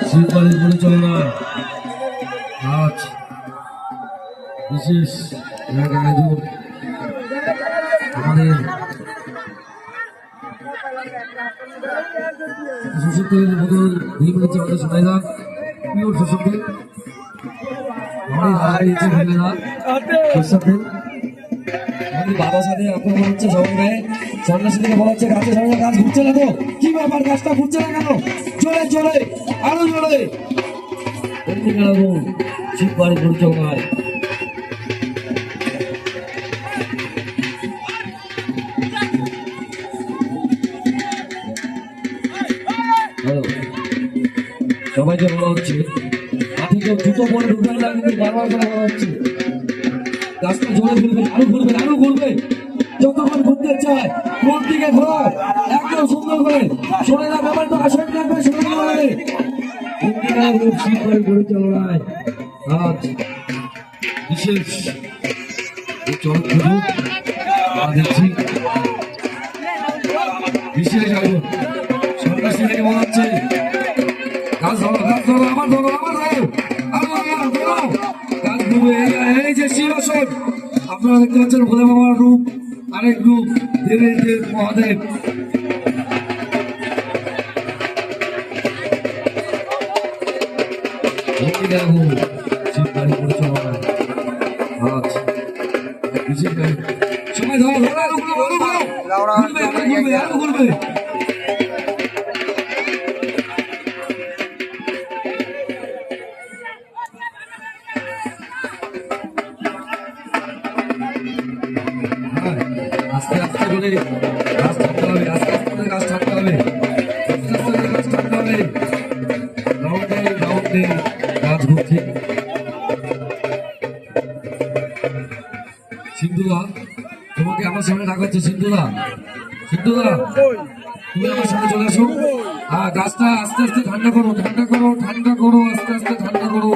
শিববাড়ির পরিচালনা আজ বিশেষ এক আয়োজন আমাদের শোষকদের বদল ভেঙে পড়েছে আমাদের সবাইরা পিওর শোষকদের বাবার সাথে আক্রমণ হচ্ছে সবাই সন্ন্যাসী থেকে বলা হচ্ছে গাছের সঙ্গে গাছ ঘুরছে না তো কি ব্যাপার গাছটা ঘুরছে না কেন জোরে জোরে আরো জোরে শিববাড়ি পরিচালনায় সবাইকে বলা হচ্ছে মাঠে কেউ জুতো পরে ঢুকবে না কিন্তু বারবার করে বলা হচ্ছে গাছটা জোরে ঘুরবে আরো ঘুরবে আরো ঘুরবে যতক্ষণ ঘুরতে চায় কোন দিকে ঘোরা একদম সুন্দর করে শোনে না ব্যাপার তো আসন থাকবে শোনে শিববাড়ি পরিচালনায় আজ বিশেষ চড়ক পুজো দেখছি বিশেষ আয়োজন সন্ন্যাসী থেকে মনে হচ্ছে গাছ ধরো আমার ধরো গাছ ঘুরবে এই যে শিবাসন আপনারা দেখতে পাচ্ছেন ভোলে বাবার রূপ আরেক রূপ দেবের দেব মহাদেব শিববাড়ি পরিচালনা আজ বিশেষ সময় ধরো ঘুরবে আস্তে আস্তে করে গাছ থাকতে হবে আস্তে আস্তে করে গাছ থাকতে হবে আস্তে আস্তে করে গাছ থাকতে হবে রাউন্ডে গাছ ঘুরছে সিন্ধুদা তোমাকে আমার সামনে ডাকা হচ্ছে সিন্ধুদা তুমি আমার সামনে চলে আসো গাছটা আস্তে আস্তে ঠান্ডা করো আস্তে আস্তে ঠান্ডা করো